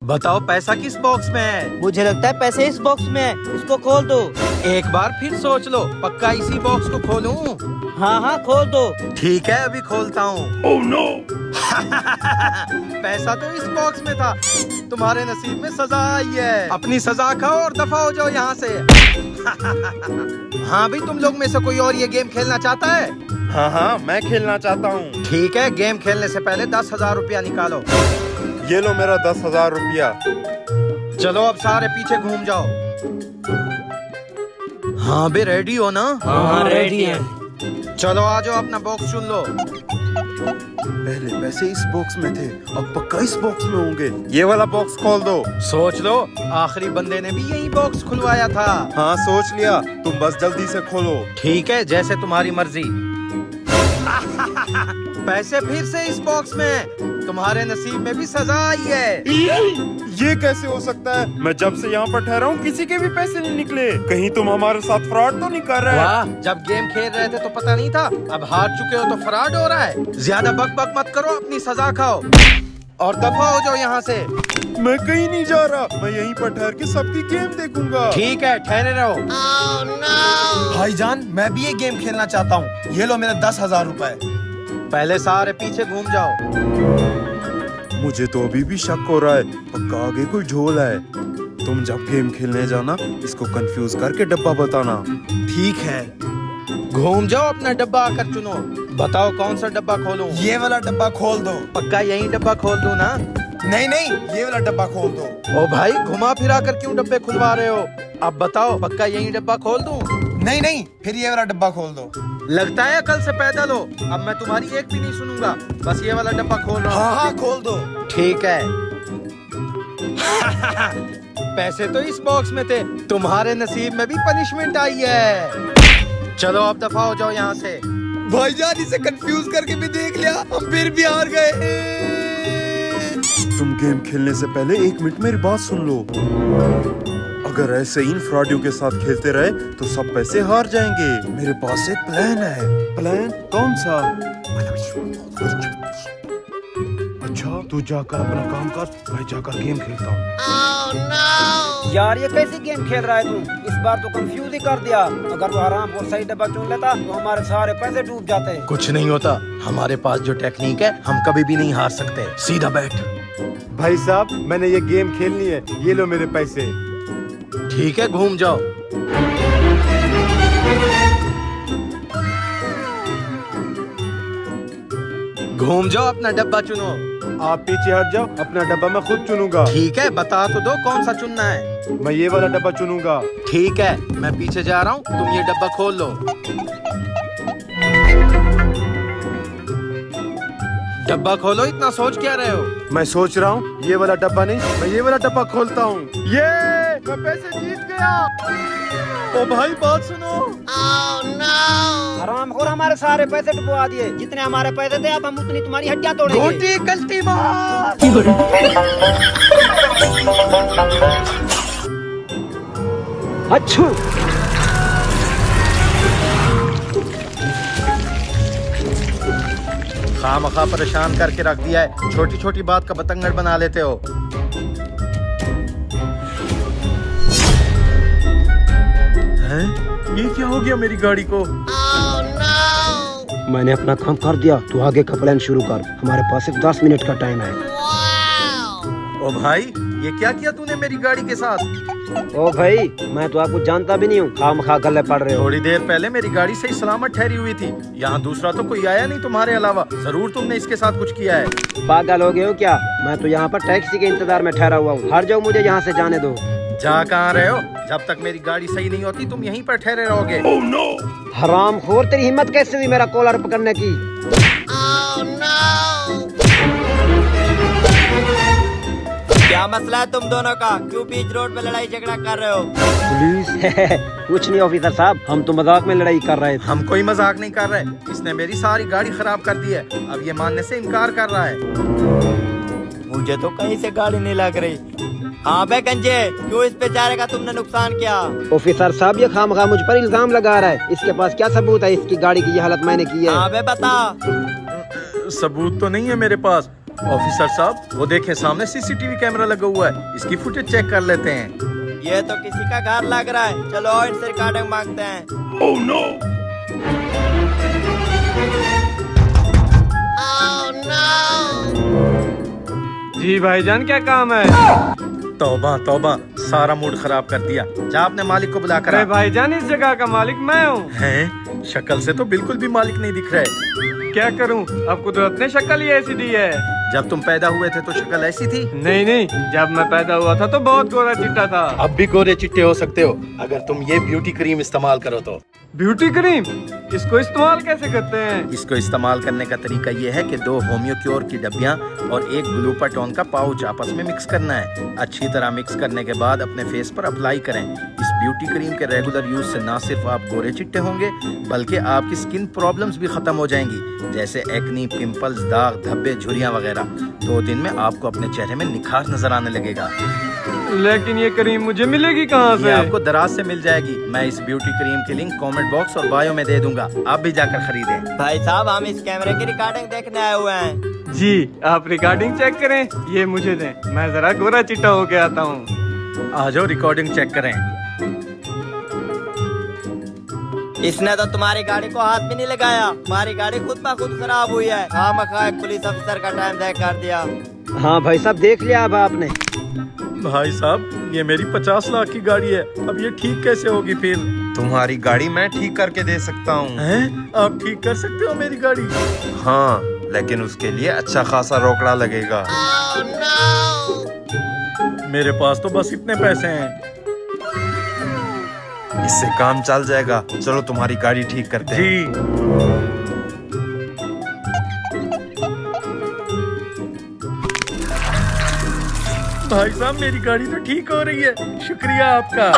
बताओ पैसा किस बॉक्स में है? मुझे लगता है पैसे इस बॉक्स में है, इसको खोल दो। एक बार फिर सोच लो, पक्का इसी बॉक्स को खोलूं? हाँ हाँ खोल दो। ठीक है अभी खोलता हूँ। Oh no! पैसा तो इस बॉक्स में था। तुम्हारे नसीब में सजा आई है। अपनी सजा खाओ और दफा हो जाओ यहाँ से। हाँ भी तुम लोग में से कोई और ये गेम खेलना चाहता है? हाँ मैं खेलना चाहता हूँ। ठीक है, गेम खेलने से पहले 10,000 रुपया निकालो। ये लो मेरा 10,000 रुपया। चलो अब सारे पीछे घूम जाओ। हाँ बे रेडी हो ना? हाँ रेडी है। चलो आ जाओ, अपना बॉक्स चुन लो। पहले पैसे इस बॉक्स में थे, अब पक्का इस बॉक्स में होंगे। ये वाला बॉक्स खोल दो। सोच लो, आखिरी बंदे ने भी यही बॉक्स खुलवाया था। हाँ सोच लिया, तुम बस जल्दी से खोलो। ठीक है, जैसे तुम्हारी मर्जी। पैसे फिर से इस बॉक्स में। तुम्हारे नसीब में भी सजा आई है। ये कैसे हो सकता है? मैं जब से यहाँ पर ठहरा हूँ किसी के भी पैसे नहीं निकले। कहीं तुम हमारे साथ फ्रॉड तो नहीं कर रहे? वाह, जब गेम खेल रहे थे तो पता नहीं था, अब हार चुके हो तो फ्रॉड हो रहा है। ज्यादा बक बक मत करो, अपनी सजा खाओ और दफा हो जाओ यहाँ से। मैं कहीं नहीं जा रहा, मैं यहीं पर ठहर के सबकी गेम देखूंगा। ठीक है, ठहरे रहो। भाईजान, मैं भी ये गेम खेलना चाहता हूँ। ये लो मेरे 10,000 रुपए। पहले सारे पीछे घूम जाओ। मुझे तो अभी भी शक हो रहा है, पक्का आगे कोई झोल है। तुम जब गेम खेलने जाना, इसको कंफ्यूज करके डब्बा बताना। ठीक है। घूम जाओ, अपना डब्बा आकर चुनो। बताओ कौन सा डब्बा खोलूं? ये वाला डब्बा खोल दो। पक्का यही डब्बा खोल दूं ना? नहीं नहीं, ये वाला डब्बा खोल दो। ओ भाई, घुमा फिरा कर क्यों डब्बे खुलवा रहे हो? अब बताओ, पक्का यही डब्बा खोल दूं? नहीं नहीं, फिर ये वाला डब्बा खोल दो। लगता है कल से पैदल हो। अब मैं तुम्हारी एक भी नहीं सुनूंगा, बस ये वाला डब्बा खोल रहा हूँ। हाँ हाँ खोल दो। ठीक है। पैसे तो इस बॉक्स में थे, तुम्हारे नसीब में भी पनिशमेंट आई है। चलो अब दफा हो जाओ यहाँ से। भाईजान, इसे कंफ्यूज करके भी देख लिया, हम फिर भी हार गए। तुम गेम खेलने से पहले 1 मिनट मेरी बात सुन लो। अगर ऐसे इन फ्रॉडियों के साथ खेलते रहे तो सब पैसे हार जाएंगे। मेरे पास एक प्लान है। प्लान कौन सा? अच्छा, तू जाकर अपना काम कर, मैं जाकर गेम खेलता हूँ। यार ये कैसी गेम खेल रहा है तू? इस बार तो कंफ्यूज ही कर दिया। अगर वो आराम और सही डब्बा चुन लेता तो हमारे सारे पैसे डूब जाते। कुछ नहीं होता, हमारे पास जो टेक्निक है हम कभी भी नहीं हार सकते। सीधा बैठ। भाई साहब, मैंने ये गेम खेलनी है, ये लो मेरे पैसे। ठीक है, घूम जाओ। घूम जाओ, अपना डब्बा चुनो। आप पीछे हट जाओ, अपना डब्बा मैं खुद चुनूंगा। ठीक है, बता तो दो कौन सा चुनना है। मैं ये वाला डब्बा चुनूंगा। ठीक है, मैं पीछे जा रहा हूँ, तुम ये डब्बा खोल लो। डब्बा खोलो, इतना सोच क्या रहे हो? मैं सोच रहा हूँ ये वाला डब्बा नहीं, मैं ये वाला डब्बा खोलता हूँ। ये मैं पैसे जीत गया। ओ भाई, बात सुनो। आराम और हमारे सारे पैसे डुबवा दिए। जितने हमारे पैसे थे, अब हम उतनी तुम्हारी हड्डियां तोड़ेंगे। घोटी कल्टी मार। अच्छा, खामखा परेशान करके रख दिया है, छोटी छोटी बात का बतंगड़ बना लेते हो। हैं? ये क्या हो गया मेरी गाड़ी को? मैंने अपना काम कर दिया, तू आगे का प्लान शुरू कर। हमारे पास सिर्फ 10 मिनट का टाइम है। ओ भाई, ये क्या किया तूने मेरी गाड़ी के साथ? ओ भाई, मैं तो आपको जानता भी नहीं हूँ, खामखा गले पड़ रहे हो। थोड़ी देर पहले मेरी गाड़ी सही सलामत ठहरी हुई थी। यहाँ दूसरा तो कोई आया नहीं तुम्हारे अलावा। जरूर तुमने इसके साथ कुछ किया है। पागल हो गए हो क्या? मैं तो यहाँ पर टैक्सी के इंतजार में ठहरा हुआ हूँ। हट जाओ, मुझे यहाँ से जाने दो। जा कहाँ रहे हो? जब तक मेरी गाड़ी सही नहीं होती तुम यहीं पर ठहरे रहोगे। हरामखोर, तेरी हिम्मत कैसे हुई मेरा कॉलर पकड़ने की? क्या मसला है तुम दोनों का? क्यों बीच रोड पे लड़ाई झगड़ा कर रहे हो? पुलिस? कुछ नहीं ऑफिसर साहब, हम तो मजाक में लड़ाई कर रहे थे। हम कोई मजाक नहीं कर रहे। इसने मेरी सारी गाड़ी खराब कर दी है। अब ये मानने से इनकार कर रहा है। मुझे तो कहीं से गाड़ी नहीं लग रही। हाँ बे गंजे, क्यों इस बेचारे का तुमने नुकसान किया? ऑफिसर साहब, ये खामखा मुझ पर इल्जाम लगा रहा है। इसके पास क्या सबूत है? इसकी गाड़ी की ये हालत मैंने की है। हाँ बे बता। सबूत तो नहीं है मेरे पास, ऑफिसर साहब, वो देखें सामने सीसीटीवी कैमरा लगा हुआ है, इसकी फुटेज चेक कर लेते हैं। ये तो किसी का घर लग रहा है, चलो और इनसे रिकॉर्डिंग मांगते हैं। जी भाईजान, क्या काम है? तौबा तौबा, सारा मूड खराब कर दिया। जा अपने मालिक को बुला कर आ। अरे भाईजान, इस जगह का मालिक मैं हूँ। हैं? शक्ल से तो बिल्कुल भी मालिक नहीं दिख रहा है। क्या करूँ, अब कुदरत ने शक्ल ही ऐसी दी है। जब तुम पैदा हुए थे तो शक्ल ऐसी थी? नहीं नहीं, जब मैं पैदा हुआ था तो बहुत गोरा चिट्टा था। अब भी गोरे चिट्टे हो सकते हो अगर तुम ये ब्यूटी क्रीम इस्तेमाल करो तो। ब्यूटी क्रीम, इसको इस्तेमाल कैसे करते हैं? इसको इस्तेमाल करने का तरीका ये है कि 2 होम्योक्योर की डब्बियां और 1 ग्लूटाथोन का पाउच आपस में मिक्स करना है। अच्छी तरह मिक्स करने के बाद अपने फेस पर अप्लाई करें। इस ब्यूटी क्रीम के रेगुलर यूज से न सिर्फ आप गोरे चिट्टे होंगे बल्कि आपकी स्किन प्रॉब्लम्स भी खत्म हो जाएंगी, जैसे एक्नी, पिंपल्स, दाग, धब्बे, झुर्रियां वगैरह। 2 दिन में आपको अपने चेहरे में निखार नजर आने लगेगा। लेकिन ये क्रीम मुझे मिलेगी कहाँ ये से? आपको दराज से मिल जाएगी। मैं इस ब्यूटी क्रीम की लिंक कमेंट बॉक्स और बायो में दे दूंगा, आप भी जाकर खरीदें। भाई साहब, हम इस कैमरे की रिकॉर्डिंग देखने आए हुए हैं। जी, आप रिकॉर्डिंग चेक करें, ये मुझे दें, मैं जरा गोरा चिट्टा होके आता हूँ। आ जाओ, रिकॉर्डिंग चेक करें। इसने तो तुम्हारी गाड़ी को हाथ भी नहीं लगाया, तुम्हारी गाड़ी खुद ब खुद खराब हुई है। खामखा एक पुलिस अफसर का टाइम तय कर दिया। हाँ भाई साहब, देख लिया अब आपने। भाई साहब, ये मेरी 50 लाख की गाड़ी है, अब ये ठीक कैसे होगी फिर? तुम्हारी गाड़ी मैं ठीक करके दे सकता हूँ। हैं? आप ठीक कर सकते हो मेरी गाड़ी? हाँ, लेकिन उसके लिए अच्छा खासा रोकड़ा लगेगा। मेरे पास तो बस इतने पैसे हैं। इससे काम चल जाएगा। चलो तुम्हारी गाड़ी ठीक करते हैं। जी। भाई साहब, मेरी गाड़ी तो ठीक हो रही है, शुक्रिया आपका।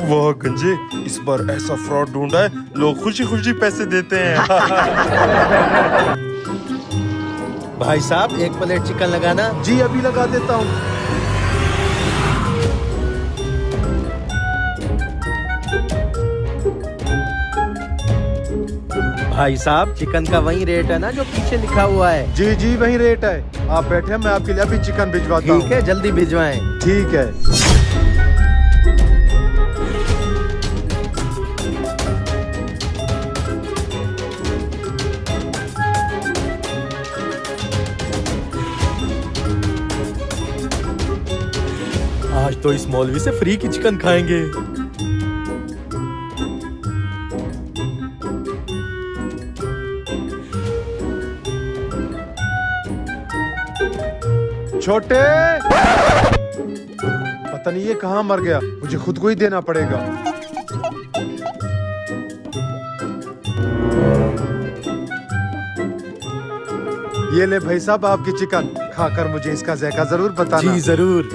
वाह गंजे, इस बार ऐसा फ्रॉड ढूंढा है, लोग खुशी खुशी पैसे देते हैं। भाई साहब, 1 प्लेट चिकन लगाना। जी, अभी लगा देता हूँ। भाई साहब, चिकन का वही रेट है ना जो पीछे लिखा हुआ है? जी जी, वही रेट है। आप बैठे, मैं आपके लिए अभी चिकन भिजवाता हूँ। ठीक है, जल्दी भिजवाएं। ठीक है। आज तो इस मौलवी से फ्री की चिकन खाएंगे। छोटे, पता नहीं ये कहाँ मर गया, मुझे खुद को ही देना पड़ेगा। ये ले भाई साहब आपकी चिकन, खाकर मुझे इसका जायका जरूर बताना। जी जरूर।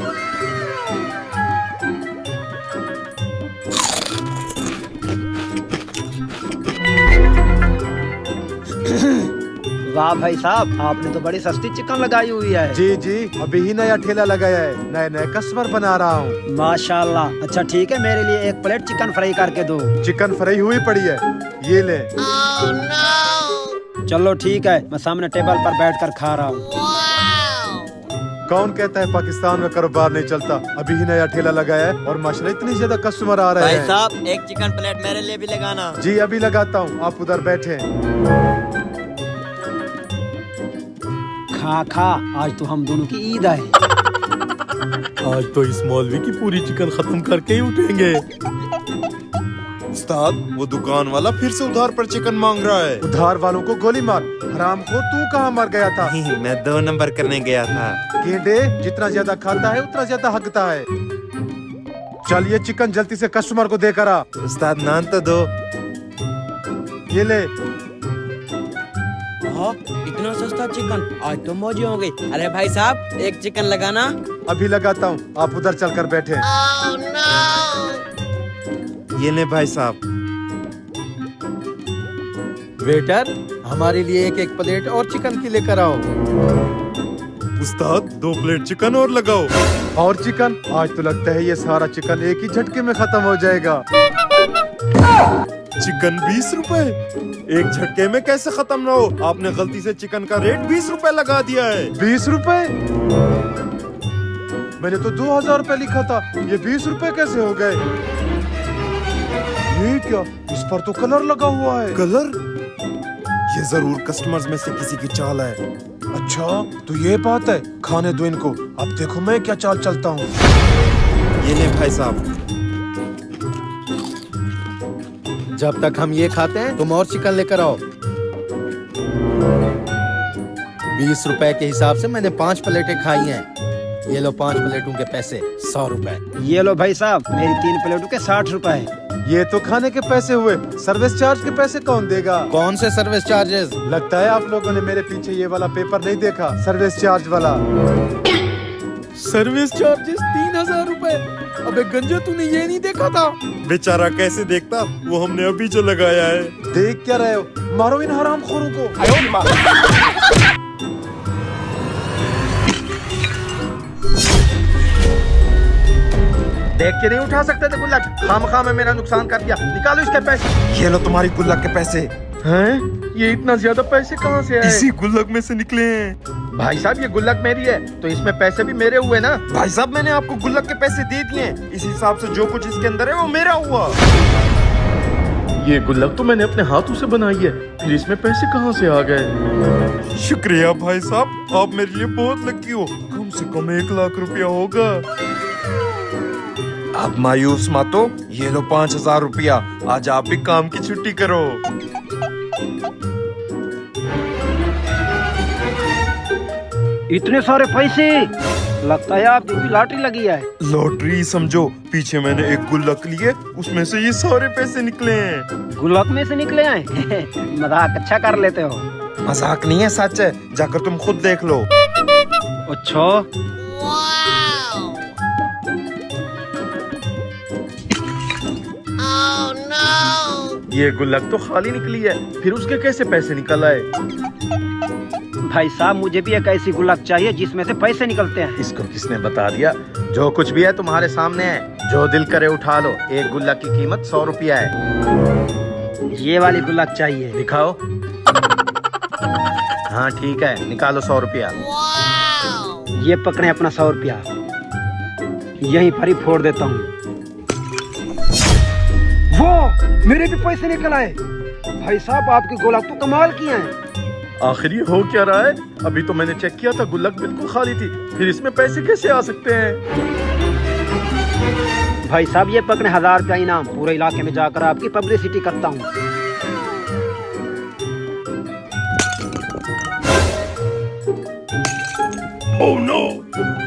वाह भाई साहब, आपने तो बड़ी सस्ती चिकन लगाई हुई है। जी जी, अभी ही नया ठेला लगाया है, नए नए कस्टमर बना रहा हूँ। माशाल्लाह। अच्छा ठीक है, मेरे लिए 1 प्लेट चिकन फ्राई करके दो। चिकन फ्राई हुई पड़ी है, ये ले। चलो ठीक है, मैं सामने टेबल पर बैठकर खा रहा हूँ। कौन कहता है पाकिस्तान में कारोबार नहीं चलता? अभी ही नया ठेला लगाया है और माशाल्लाह इतनी ज्यादा कस्टमर आ रहे भाई हैं। साहब, 1 चिकन प्लेट मेरे लिए भी लगाना। जी अभी लगाता हूँ, आप उधर बैठे। खा खा, आज तो हम दोनों की ईद है। आज तो इस मौलवी की पूरी चिकन खत्म करके ही उठेंगे। उस्ताद, वो दुकान वाला फिर से उधार पर चिकन मांग रहा है। उधार वालों को गोली मार। हरामखोर, तू कहाँ मर गया था? मैं 2 नंबर करने गया था। गेंडे, जितना ज्यादा खाता है उतना ज्यादा हकता है। चल ये चिकन जल्दी से कस्टमर को देकर आ। उस्ताद नान तो दो। ये ले। इतना सस्ता चिकन, आज तो मौज हो गई। अरे भाई साहब, 1 चिकन लगाना। अभी लगाता हूँ, आप उधर चलकर बैठे। ये ले भाई साहब। वेटर, हमारे लिए 1 प्लेट और चिकन की लेकर आओ। उस्ताद, 2 प्लेट चिकन और लगाओ। और चिकन? आज तो लगता है ये सारा चिकन एक ही झटके में खत्म हो जाएगा। चिकन 20 रुपए। एक झटके में कैसे खत्म ना हो? आपने गलती से चिकन का रेट 20 रुपए लगा दिया है। 20 रुपए? मैंने तो 2000 रुपए लिखा था, ये 20 रुपए कैसे हो गए? ये क्या, इस पर तो कलर लगा हुआ है। कलर? ये जरूर कस्टमर्स में से किसी की चाल है। अच्छा तो ये बात है, खाने दो इनको, अब देखो मैं क्या चाल चलता हूँ। ये ले भाई साहब। जब तक हम ये खाते हैं तुम और चिकन लेकर आओ। 20 रुपए के हिसाब से मैंने 5 प्लेटें खाई हैं। ये लो 5 प्लेटों के पैसे, 100 रुपए। ये लो भाई साहब, मेरी 3 प्लेटों के 60 रुपए। ये तो खाने के पैसे हुए, सर्विस चार्ज के पैसे कौन देगा? कौन से सर्विस चार्जेस? लगता है आप लोगों ने मेरे पीछे ये वाला पेपर नहीं देखा, सर्विस चार्ज वाला। सर्विस चार्जेस 3000 रुपए। अबे गंजे तूने ये नहीं देखा था? बेचारा कैसे देखता, वो हमने अभी जो लगाया है। देख क्या रहे हो, मारो इन हरामखोरों को। देख के नहीं उठा सकते थे गुल्लक, खामखा में मेरा नुकसान कर दिया। निकालो इसके पैसे। ये लो तुम्हारी गुल्लक के पैसे। हैं? ये इतना ज्यादा पैसे कहाँ से आए? इसी गुल्लक में से निकले हैं। भाई साहब ये गुल्लक मेरी है तो इसमें पैसे भी मेरे हुए ना। भाई साहब मैंने आपको गुल्लक के पैसे दे दिए हैं, इस हिसाब से जो कुछ इसके अंदर है वो मेरा हुआ। ये गुल्लक तो मैंने अपने हाथों से बनाई है, फिर इसमें पैसे कहाँ से आ गए? शुक्रिया भाई साहब, आप मेरे लिए बहुत लकी हो। कम से कम 1 लाख रुपया होगा। आप मायूस मत हो, ये लो 5000 रुपया। आज आप भी काम की छुट्टी करो। इतने सारे पैसे, लगता है आपकी भी लॉटरी लगी है। लॉटरी समझो, पीछे मैंने एक गुल्लक लिए, उसमें से ये सारे पैसे निकले हैं। गुल्लक में से निकले हैं। मजाक अच्छा कर लेते हो। मजाक नहीं है, सच है, जाकर तुम खुद देख लो। अच्छा ये गुल्लक तो खाली निकली है, फिर उसके कैसे पैसे निकल आए? भाई साहब, मुझे भी एक ऐसी गुल्लक चाहिए जिसमें से पैसे निकलते हैं। इसको किसने बता दिया? जो कुछ भी है तुम्हारे सामने है, जो दिल करे उठा लो। एक गुल्लक की कीमत 100 रुपया है। ये वाली गुल्लक चाहिए। दिखाओ। हाँ ठीक है, निकालो 100 रुपया। ये पकड़े अपना 100 रुपया, यहीं पर ही फोड़ देता हूँ। वो मेरे भी पैसे निकल आए। भाई साहब आपकी गुल्लक तो कमाल की है। आखिर ये हो क्या रहा है? अभी तो मैंने चेक किया था, गुल्लक बिल्कुल खाली थी, फिर इसमें पैसे कैसे आ सकते हैं? भाई साहब ये पकड़े 1000 रुपया इनाम, पूरे इलाके में जाकर आपकी पब्लिसिटी करता हूँ। ओह नो,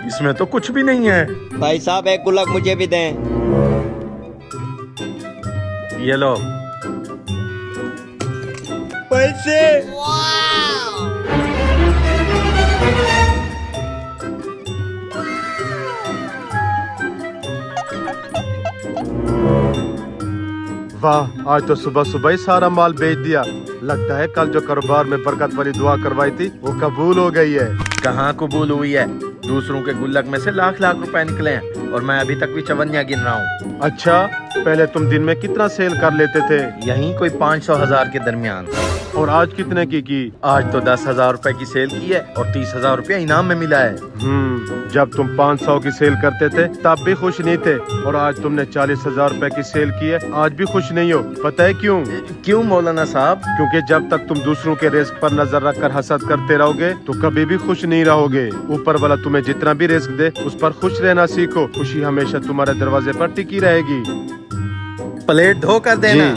इसमें तो कुछ भी नहीं है। भाई साहब एक गुल्लक मुझे भी दें। ये लो पैसे। वाह, आज तो सुबह सुबह ही सारा माल बेच दिया। लगता है कल जो कारोबार में बरकत वाली दुआ करवाई थी वो कबूल हो गई है। कहाँ कबूल हुई है? दूसरों के गुल्लक में से लाख लाख रुपए निकले हैं और मैं अभी तक भी चवन्नियाँ गिन रहा हूँ। अच्छा, पहले तुम दिन में कितना सेल कर लेते थे? यहीं कोई 500,000 के दरमियान। और आज कितने की? आज तो 10,000 रुपए की सेल की है और 30,000 रुपया इनाम में मिला है। जब तुम 500 की सेल करते थे तब भी खुश नहीं थे, और आज तुमने 40,000 रुपए की सेल की है, आज भी खुश नहीं हो। पता है क्यों? क्यों मौलाना साहब? क्योंकि जब तक तुम दूसरों के रिस्क पर नजर रखकर हसद करते रहोगे तो कभी भी खुश नहीं रहोगे। ऊपर वाला तुम्हें जितना भी रिस्क दे उस पर खुश रहना सीखो। खुशी हमेशा तुम्हारे दरवाजे पर टिकी रहेगी। प्लेट धो कर देना।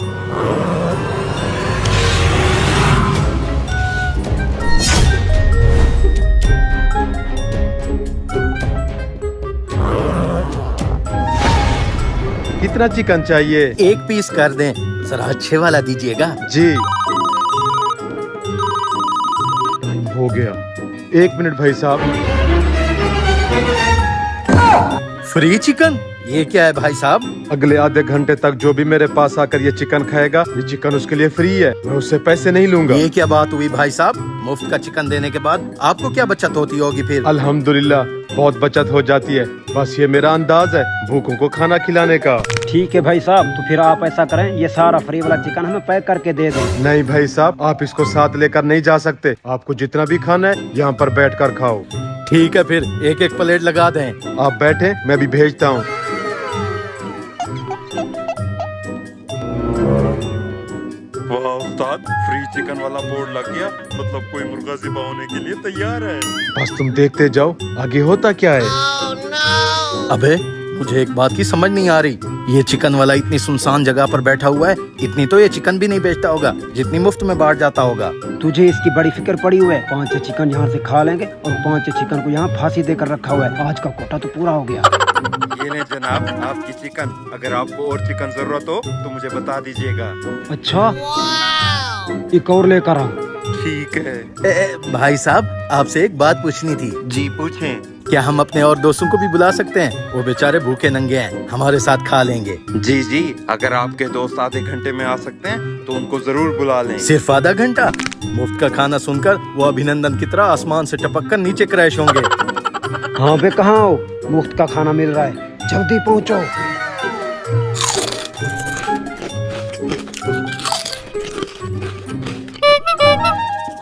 कितना चिकन चाहिए? 1 पीस कर दें, जरा अच्छे वाला दीजिएगा। जी। टाइम हो गया, 1 मिनट भाई साहब। Free chicken? ये क्या है भाई साहब? अगले आधे घंटे तक जो भी मेरे पास आकर ये चिकन खाएगा, ये चिकन उसके लिए फ्री है, मैं उससे पैसे नहीं लूंगा। ये क्या बात हुई भाई साहब? मुफ्त का चिकन देने के बाद आपको क्या बचत होती होगी फिर? अल्हम्दुलिल्लाह बहुत बचत हो जाती है, बस ये मेरा अंदाज है भूखों को खाना खिलाने का। ठीक है भाई साहब, तो फिर आप ऐसा करें, ये सारा फ्री वाला चिकन हमें पैक करके दे दें। नहीं भाई साहब, आप इसको साथ लेकर नहीं जा सकते। आपको जितना भी खाना है यहाँ पर बैठकर खाओ। ठीक है, फिर एक एक प्लेट लगा दें। आप बैठे, मैं भी भेजता हूँ। वाह उस्ताद, फ्री चिकन वाला बोर्ड लग गया, मतलब कोई मुर्गा ज़िबा होने के लिए तैयार है। बस तुम देखते जाओ आगे होता क्या है। अबे मुझे एक बात की समझ नहीं आ रही, ये चिकन वाला इतनी सुनसान जगह पर बैठा हुआ है, इतनी तो ये चिकन भी नहीं बेचता होगा जितनी मुफ्त में बांट जाता होगा। तुझे इसकी बड़ी फिक्र पड़ी हुई है। 5 चिकन यहाँ से खा लेंगे और 5 चिकन को यहाँ फांसी देकर रखा हुआ है। आज का कोटा तो पूरा हो गया। ये ले जनाब आपकी चिकन, अगर आपको और चिकन जरूरत हो तो मुझे बता दीजिएगा। अच्छा, एक और लेकर आओ। ठीक है। भाई साहब आपसे एक बात पूछनी थी। जी पूछें। क्या हम अपने और दोस्तों को भी बुला सकते हैं? वो बेचारे भूखे नंगे हैं, हमारे साथ खा लेंगे। जी जी, अगर आपके दोस्त आधे घंटे में आ सकते हैं तो उनको जरूर बुला लें। सिर्फ आधा घंटा? मुफ्त का खाना सुनकर वो अभिनंदन की तरह आसमान से टपक कर नीचे क्रैश होंगे। हाँ बे, कहाँ हो? मुफ्त का खाना मिल रहा है, जल्दी पहुँचो।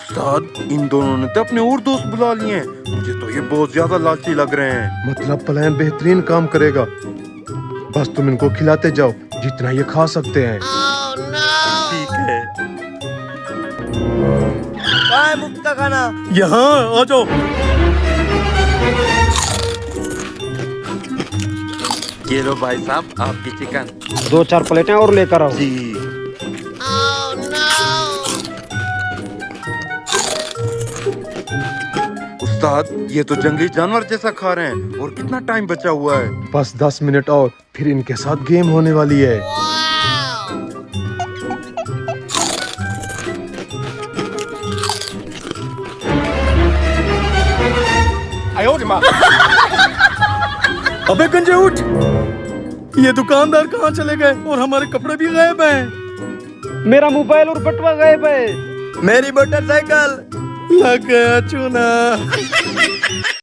उस्ताद, इन दोनों ने तो अपने और दोस्त बुला लिए हैं। मुझे तो ये बहुत ज्यादा लालची लग रहे हैं। मतलब प्लान बेहतरीन काम करेगा। बस तुम इनको खिलाते जाओ जितना ये खा सकते हैं। ठीक है। कहाँ है मुफ्त का खाना? यहाँ आ जाओ। ये लो भाई साहब आपकी चिकन। 2-4 प्लेटें और लेकर आओ। जी। उस्ताद, ये तो जंगली जानवर जैसा खा रहे हैं। और कितना टाइम बचा हुआ है? बस 10 मिनट और फिर इनके साथ गेम होने वाली है। अबे गंजे उठ, ये दुकानदार कहाँ चले गए और हमारे कपड़े भी गायब हैं। मेरा मोबाइल और बटुआ गायब है। मेरी मोटरसाइकिल लग गया चूना।